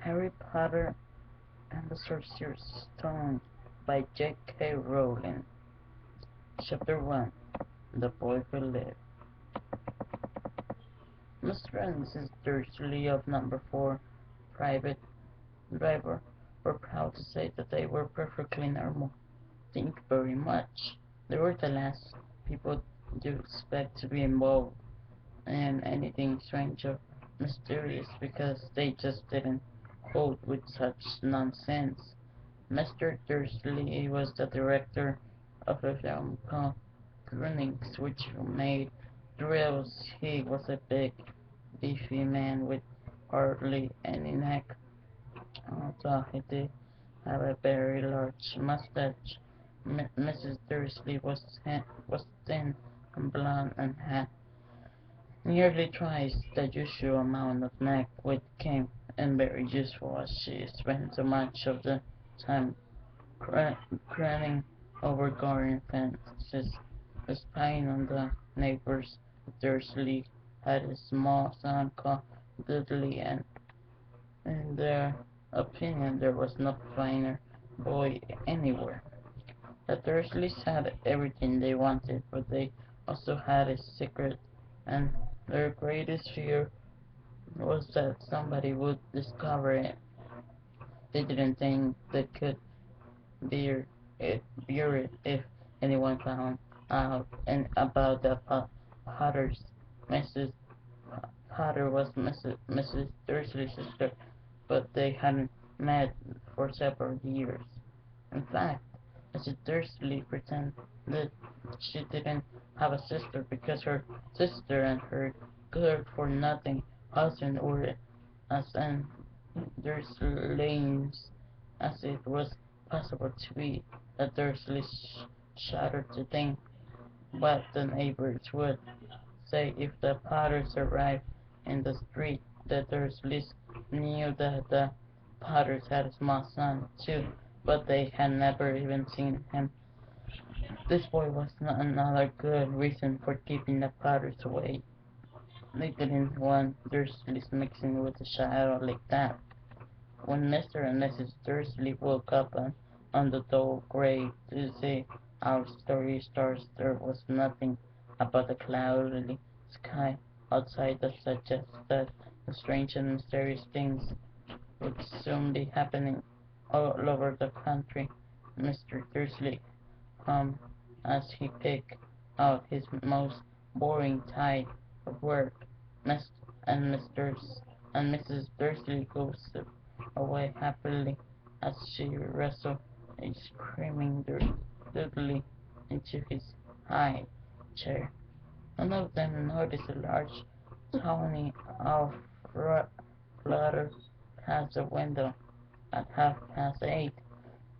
Harry Potter and the Sorcerer's Stone by J.K. Rowling. Chapter 1. The Boy Who Lived. Mr. and Mrs. Dursley of Number 4 Private Driver were proud to say that they were perfectly normal. Think very much. They were the last people you expect to be involved in anything strange or mysterious because they just didn't cope with such nonsense. Mr. Dursley was the director of a film called Grunings, which made thrills. He was a big, beefy man with hardly any neck, although he did have a very large mustache. Mrs. Dursley was thin and blonde and had nearly twice the usual amount of neck, which came in very useful as she spent so much of the time craning over garden fences, spying on the neighbors. Dursley had a small son called Dudley, and in their opinion there was no finer boy anywhere. The Dursleys had everything they wanted, but they also had a secret, and their greatest fear was that somebody would discover it. They didn't think they could bear it if anyone found out and about the Potters. Mrs. Potter was Mrs. Dursley's sister, but they hadn't met for several years. In fact, Mrs. Dursley pretended she didn't have a sister because her sister and her good-for-nothing husband were as Dursleys as it was possible to be. The Dursleys shuddered to think what the neighbors would say if the Potters arrived in the street. The Dursleys knew that the Potters had a small son, too, but they had never even seen him. This boy was another good reason for keeping the Potters away. They didn't want Dursleys mixing with a child like that. When Mr. and Mrs. Dursley woke up on the dull grey Tuesday, our story starts. There was nothing about the cloudy sky outside that suggests that the strange and mysterious things would soon be happening all over the country. Mr. Dursley hummed as he picked out his most boring type of work. Miss and Mrs. Dursley gossiped away happily as she wrestled a screaming Dudley into his high chair. None of them noticed a large tawny owl flutter past the window at 8:30.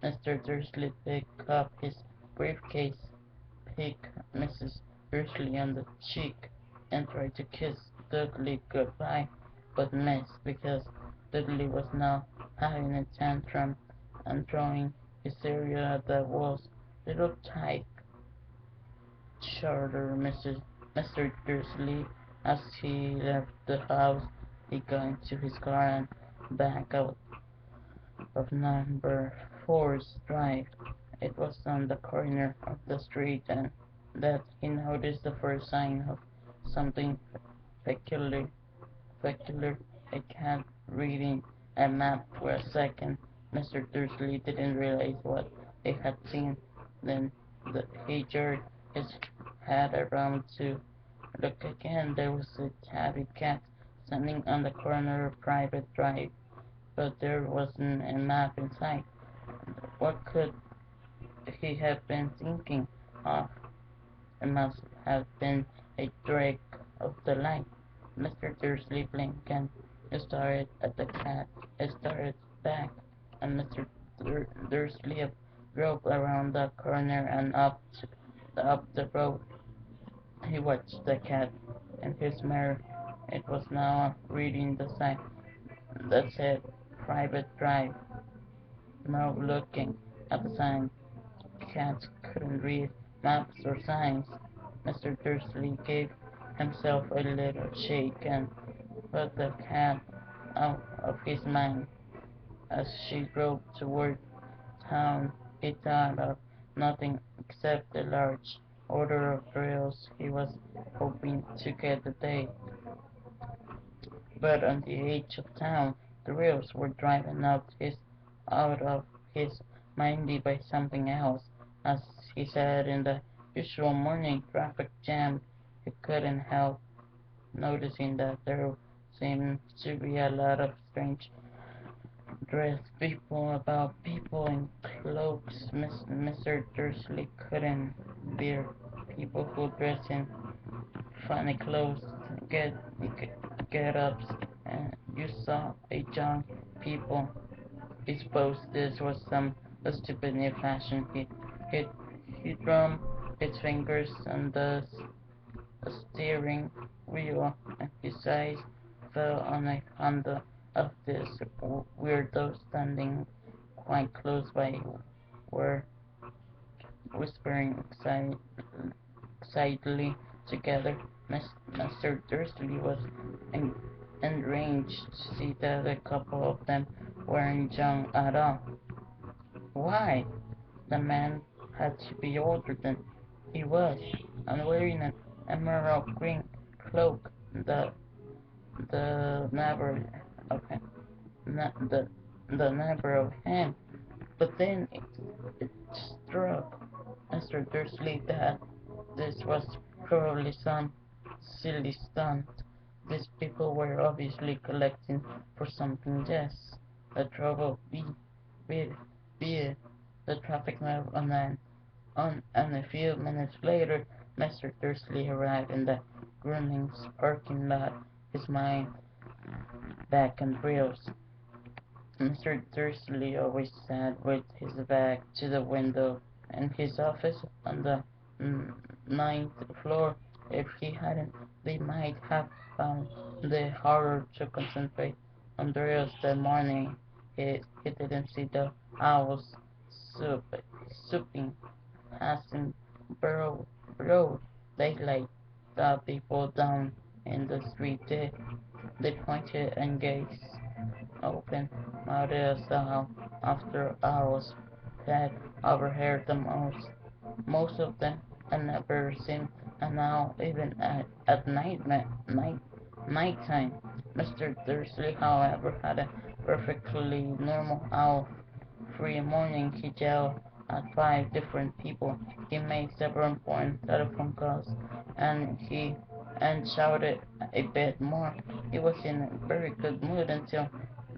Mr. Dursley picked up his briefcase, picked Mrs. Dursley on the cheek, and tried to kiss Dudley goodbye, but missed because Dudley was now having a tantrum and throwing his cereal at the walls. Little tight shuddered Mr. Dursley as he left the house. He got into his car and back out of number four's drive. It was on the corner of the street and that he noticed the first sign of something peculiar. Peculiar. A cat reading a map for a second. Mr. Dursley didn't realize what he had seen. Then he jerked his head around to look again. There was a tabby cat standing on the corner of Private Drive, but there wasn't a map in sight. What could he have been thinking of? It must have been a trick of the light. Mr. Dursley blinked and stared at the cat. It started back, and Mr. Dursley drove around the corner and up the road. He watched the cat in his mirror. It was now reading the sign that said Private Drive. Now looking at the sign, cats couldn't read maps or signs. Mr. Dursley gave himself a little shake and put the cat out of his mind. As she drove toward town, he thought of nothing except the large order of thrills he was hoping to get that day. But on the edge of town, the wheels were driving out of his mind by something else. As he sat in the usual morning traffic jam, he couldn't help noticing that there seemed to be a lot of strange dressed people about people in cloaks. Mr. Dursley couldn't bear people who dress in funny clothes, get get ups, and you saw a young people. He suppose this was some stupid new fashion. He, he drummed his fingers on the steering wheel, and his eyes fell on a Honda of this weirdo standing quite close by, were whispering excitedly together. Mr. Dursley was en- enraged to see that a couple of them weren't young at all. Why? The man had to be older than he was, and wearing an emerald green cloak. The neighbor of him, the neighbor of him. But then it struck Mr. Dursley that this was probably some silly stunt. These people were obviously collecting for something. Yes, the trouble be, be the traffic moved and a few minutes later, Mr. Dursley arrived in the Groening's parking lot, his mind back on rails. Mr. Dursley always sat with his back to the window in his office on the ninth floor. If he hadn't, they might have found the harder to concentrate on the rails that morning. He didn't see the owls soup, souping passing broad daylight. The people down in the street they pointed and gazed open mouthed as though after hours had overheard the most of them had never seen an owl even at nighttime. Mr. Dursley, however, had a perfectly normal owl free morning. He yelled at 5 different people. He made several important telephone calls, and he and shouted a bit more. He was in a very good mood until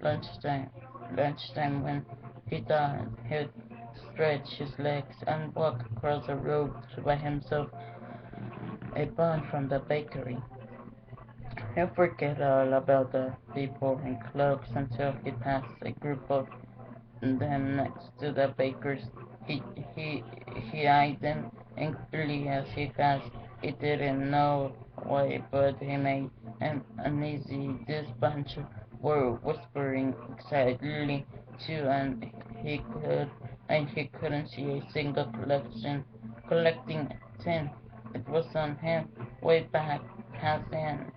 lunchtime. Lunchtime, when he thought he'd stretch his legs and walk across the road to buy himself a bun from the bakery. He forget all about the people in cloaks until he passed a group of them next to the bakers. He he he eyed them angrily as he passed. He didn't know why, but he made an uneasy. This bunch were whispering excitedly too, and he couldn't see a single collecting tin. It was on him, way back, passing,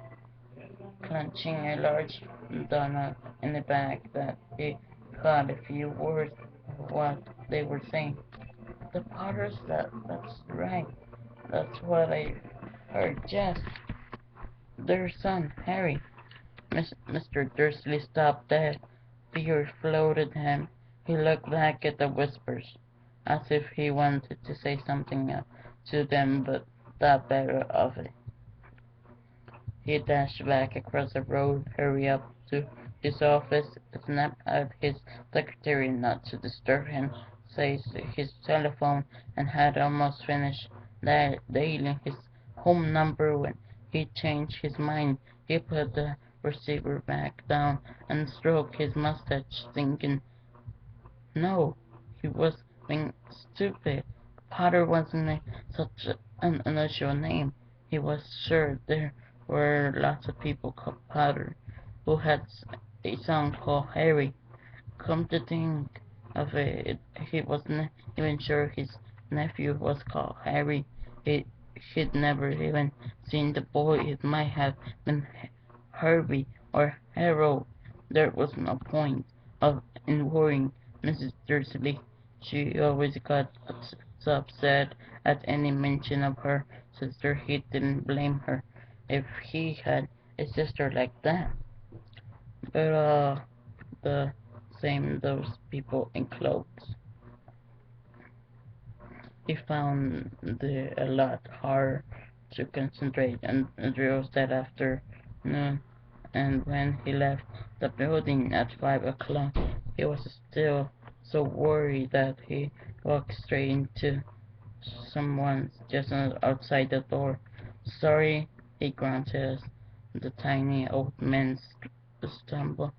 clenching a large donut in the bag, that he caught a few words of what they were saying. The Potters, that's right. That's what I heard. Yes, their son, Harry. Mr. Dursley stopped dead. Fear floated him. He looked back at the whispers, as if he wanted to say something to them, but thought better of it. He dashed back across the road, hurried up to his office, snapped at his secretary not to disturb him, seized his telephone, and had almost finished dialing his home number when he changed his mind. He put the receiver back down and stroked his mustache, thinking, no, he was being stupid. Potter wasn't such an unusual name. He was sure there were lots of people called Potter who had a son called Harry. Come to think of it, he wasn't even sure his nephew was called Harry. He'd never even seen the boy. It might have been Hrry or Harold. There was no point. of worrying Mrs. Dursley. She always got so upset at any mention of her sister. He didn't blame her if he had a sister like that. But the same those people in clothes. He found it a lot harder to concentrate and drills that afternoon, and when he left the building at 5 o'clock, he was still so worried that he walked straight into someone just outside the door. Sorry, he grunted as the tiny old man stumbled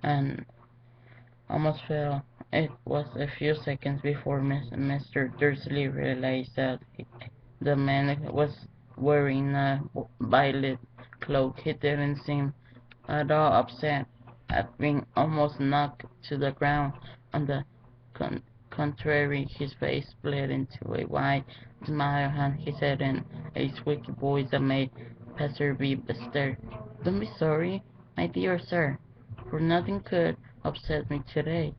and almost fell. It was a few seconds before Mr. Dursley realized that the man was wearing a violet cloak. He didn't seem at all upset at being almost knocked to the ground. On the con- contrary, his face split into a wide smile, and he said in a squeaky voice that made Passerby stare, "Don't be sorry, my dear sir, for nothing could upset me today.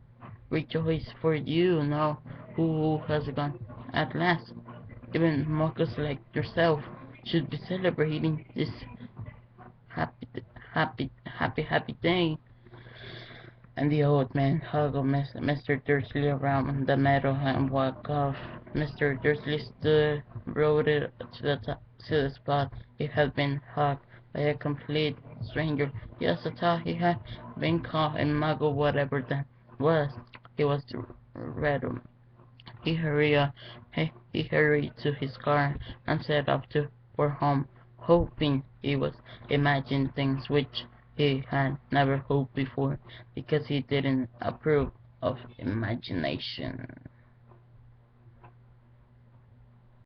Rejoice, for you know who has gone at last. Even mockers like yourself should be celebrating this happy, happy day." And the old man hugged Mr. Dursley around the meadow and walked off. Mr. Dursley stood rooted to the spot he had been hugged by a complete stranger. Yes, I thought he had been caught in muggle, whatever that was. He was red. He hurried to his car and set off for home, hoping he was imagining things which he had never hoped before, because he didn't approve of imagination.